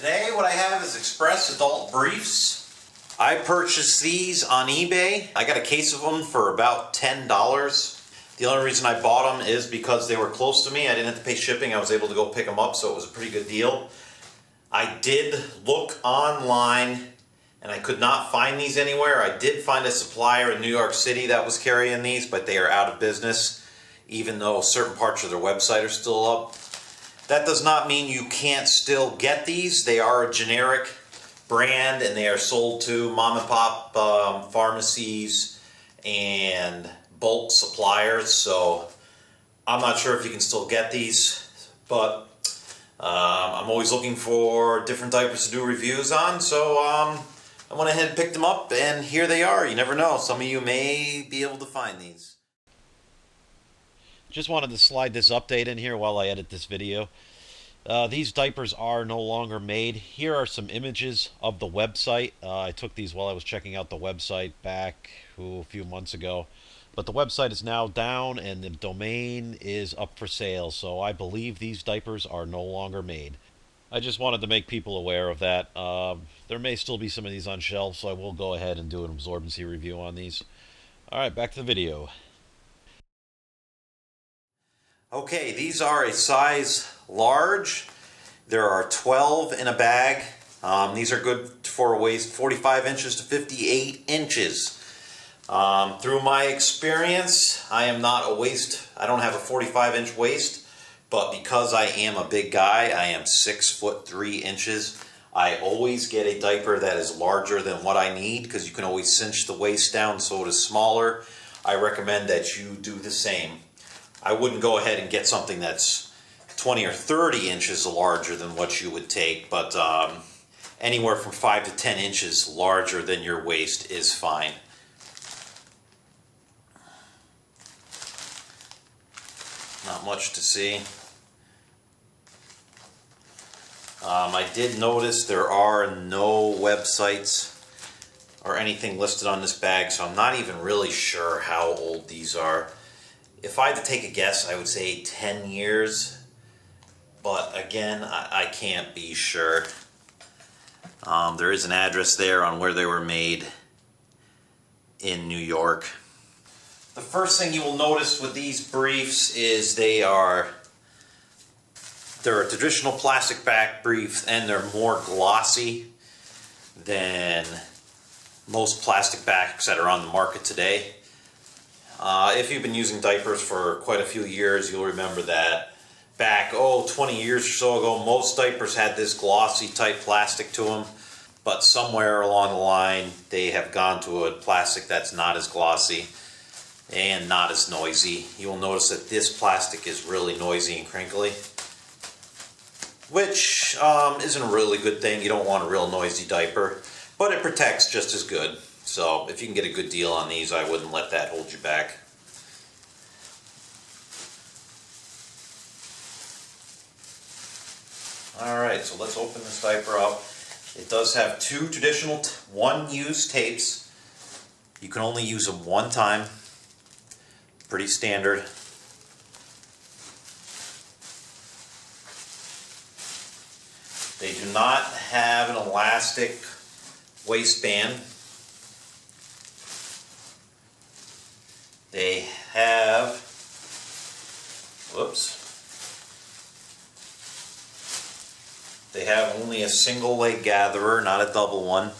Today what I have is Xpress Adult Briefs. I purchased these on eBay. I got a case of them for about $10. The only reason I bought them is because they were close to me. I didn't have to pay shipping. I was able to go pick them up, so it was a pretty good deal. I did look online and I could not find these anywhere. I did find a supplier in New York City that was carrying these, but they are out of business, even though certain parts of their website are still up. That does not mean you can't still get these. They are a generic brand and they are sold to mom and pop pharmacies and bulk suppliers, so I'm not sure if you can still get these, but I'm always looking for different diapers to do reviews on, so I went ahead and picked them up, and here they are. You never know, some of you may be able to find these. Just wanted to slide this update in here while I edit this video. These diapers are no longer made. Here are some images of the website. I took these while I was checking out the website back a few months ago. But the website is now down and the domain is up for sale. So I believe these diapers are no longer made. I just wanted to make people aware of that. There may still be some of these on shelves, so I will go ahead and do an absorbency review on these. Alright, back to the video. Okay, these are a size large. There are 12 in a bag. These are good for a waist 45 inches to 58 inches. Through my experience, I am not a waist. I don't have a 45-inch waist, but because I am a big guy, I am 6'3". I always get a diaper that is larger than what I need because you can always cinch the waist down so it is smaller. I recommend that you do the same. I wouldn't go ahead and get something that's 20 or 30 inches larger than what you would take, but anywhere from 5 to 10 inches larger than your waist is fine. Not much to see. I did notice there are no websites or anything listed on this bag, so I'm not even really sure how old these are. If I had to take a guess, I would say 10 years, but again, I can't be sure. There is an address there on where they were made in New York. The first thing you will notice with these briefs is they're a traditional plastic back brief, and they're more glossy than most plastic backs that are on the market today. If you've been using diapers for quite a few years, you'll remember that back, 20 years or so ago, most diapers had this glossy type plastic to them, but somewhere along the line, they have gone to a plastic that's not as glossy and not as noisy. You'll notice that this plastic is really noisy and crinkly, which isn't a really good thing. You don't want a real noisy diaper, but it protects just as good. So if you can get a good deal on these, I wouldn't let that hold you back. Alright, so let's open this diaper up. It does have two traditional one-use tapes. You can only use them one time. Pretty standard. They do not have an elastic waistband. They have, they have only a single leg gatherer, not a double one.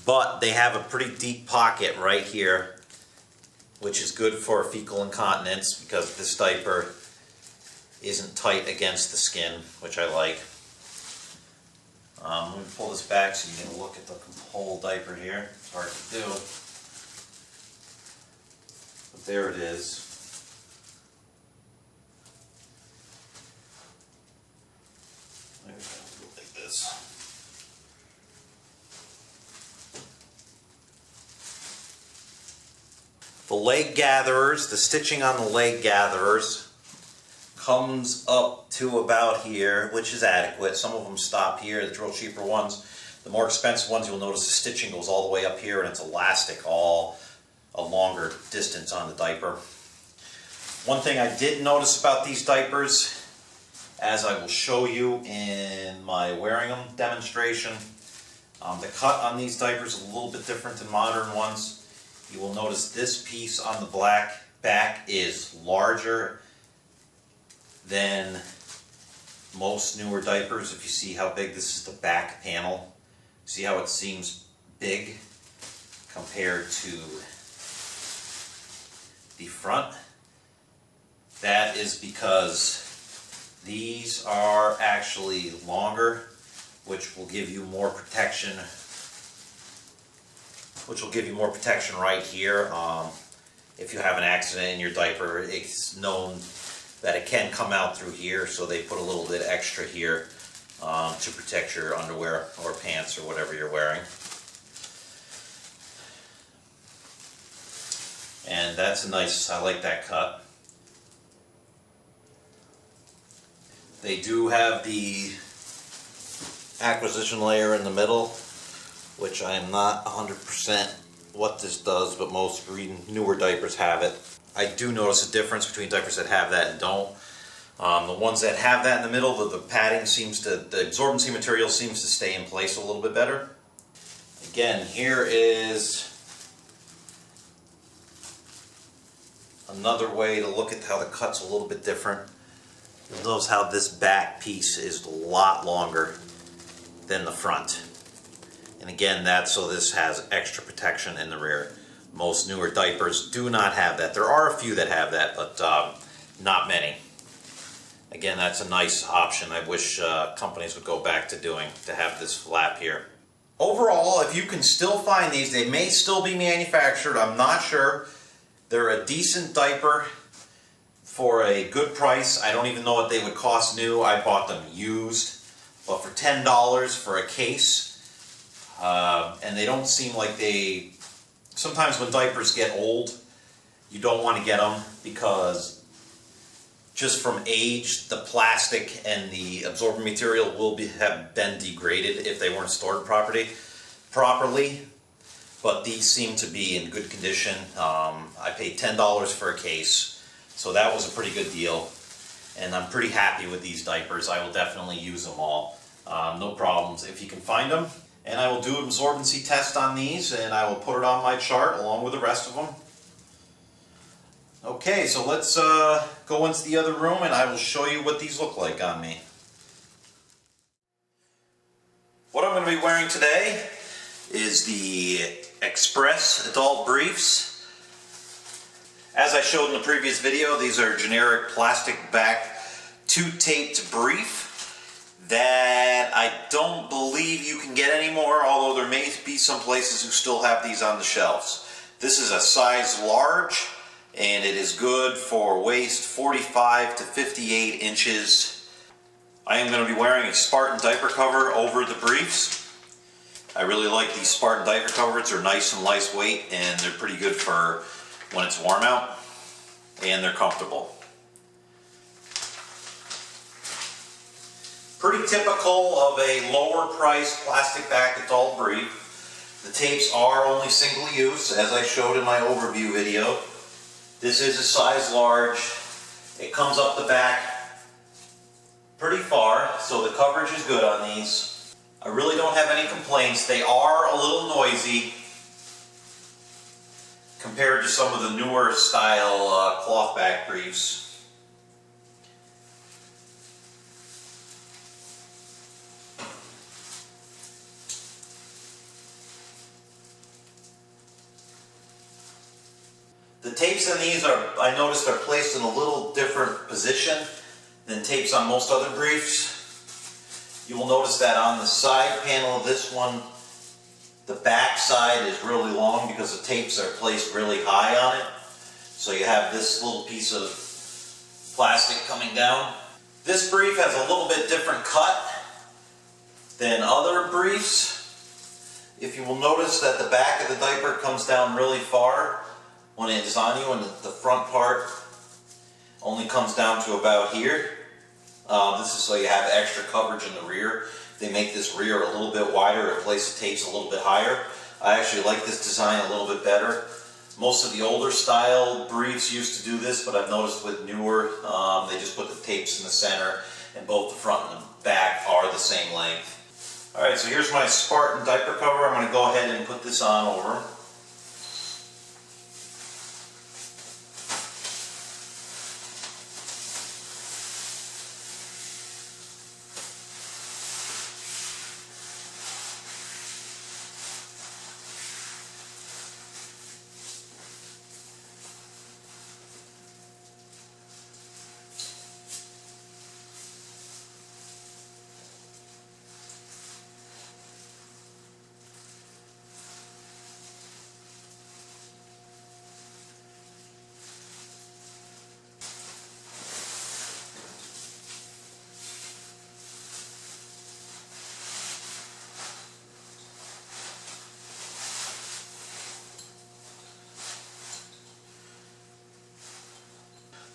But they have a pretty deep pocket right here, which is good for fecal incontinence because this diaper isn't tight against the skin, which I like. Let me pull this back so you can look at the whole diaper here. It's hard to do. But there it is. Maybe I'll do it like this. The leg gatherers, the stitching on the leg gatherers comes up to about here, which is adequate. Some of them stop here, the real cheaper ones. The more expensive ones, you'll notice the stitching goes all the way up here and it's elastic all a longer distance on the diaper. One thing I did notice about these diapers, as I will show you in my wearing them demonstration. The cut on these diapers is a little bit different than modern ones. You will notice this piece on the black back is larger than most newer diapers. If you see how big this is, the back panel, see how it seems big compared to the front? That is because these are actually longer, which will give you more protection. Right here. If you have an accident in your diaper, it's known that it can come out through here, so they put a little bit extra here to protect your underwear or pants or whatever you're wearing. And that's a nice, I like that cut. They do have the acquisition layer in the middle, which I'm not 100% what this does, but most newer diapers have it. I do notice a difference between diapers that have that and don't. The ones that have that in the middle, the padding seems to, the absorbency material seems to stay in place a little bit better. Again, here is another way to look at how the cut's a little bit different. You'll notice how this back piece is a lot longer than the front. And again, that's so this has extra protection in the rear. Most newer diapers do not have that. There are a few that have that, but not many. Again, that's a nice option. I wish companies would go back to have this flap here. Overall, if you can still find these, they may still be manufactured, I'm not sure. They're a decent diaper for a good price. I don't even know what they would cost new. I bought them used. But for $10 for a case, and they don't seem like they... Sometimes when diapers get old, you don't want to get them because just from age, the plastic and the absorbent material will have been degraded if they weren't stored properly. But these seem to be in good condition. I paid $10 for a case, so that was a pretty good deal. And I'm pretty happy with these diapers. I will definitely use them all. No problems if you can find them. And I will do an absorbency test on these, and I will put it on my chart along with the rest of them. Okay, so let's go into the other room and I will show you what these look like on me. What I'm going to be wearing today is the Xpress Adult Briefs. As I showed in the previous video, these are generic plastic back two-taped brief that I don't believe you can get anymore, although there may be some places who still have these on the shelves. This is a size large, and it is good for waist 45 to 58 inches. I am going to be wearing a Spartan diaper cover over the briefs. I really like these Spartan diaper covers. They're nice and lightweight, and they're pretty good for when it's warm out, and they're comfortable. Pretty typical of a lower priced plastic back adult brief. The tapes are only single use, as I showed in my overview video. This is a size large. It comes up the back pretty far, so the coverage is good on these. I really don't have any complaints. They are a little noisy compared to some of the newer style cloth back briefs. The tapes on these are, I noticed, are placed in a little different position than tapes on most other briefs. You will notice that on the side panel of this one, the back side is really long because the tapes are placed really high on it. So you have this little piece of plastic coming down. This brief has a little bit different cut than other briefs. If you will notice that the back of the diaper comes down really far when it is on you, and the front part only comes down to about here. This is so you have extra coverage in the rear. They make this rear a little bit wider to place the tapes a little bit higher. I actually like this design a little bit better. Most of the older style briefs used to do this, but I've noticed with newer, they just put the tapes in the center and both the front and the back are the same length. Alright, so here's my Spartan diaper cover. I'm going to go ahead and put this on over.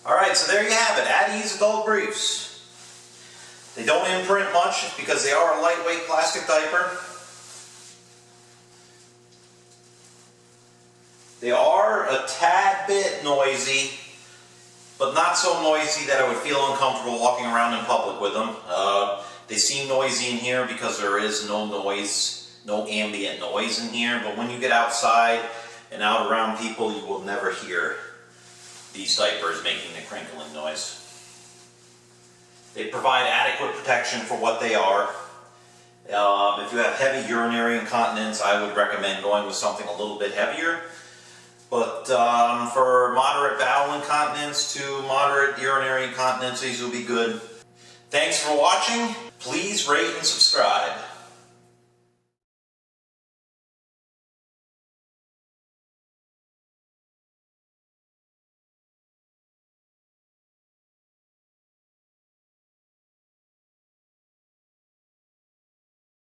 Alright, so there you have it, Addie's Adult Briefs. They don't imprint much because they are a lightweight plastic diaper. They are a tad bit noisy, but not so noisy that I would feel uncomfortable walking around in public with them. They seem noisy in here because there is no noise, no ambient noise in here, but when you get outside and out around people, you will never hear these diapers making the crinkling noise. They provide adequate protection for what they are. If you have heavy urinary incontinence, I would recommend going with something a little bit heavier. But for moderate bowel incontinence to moderate urinary incontinence, these will be good. Thanks for watching. Please rate and subscribe.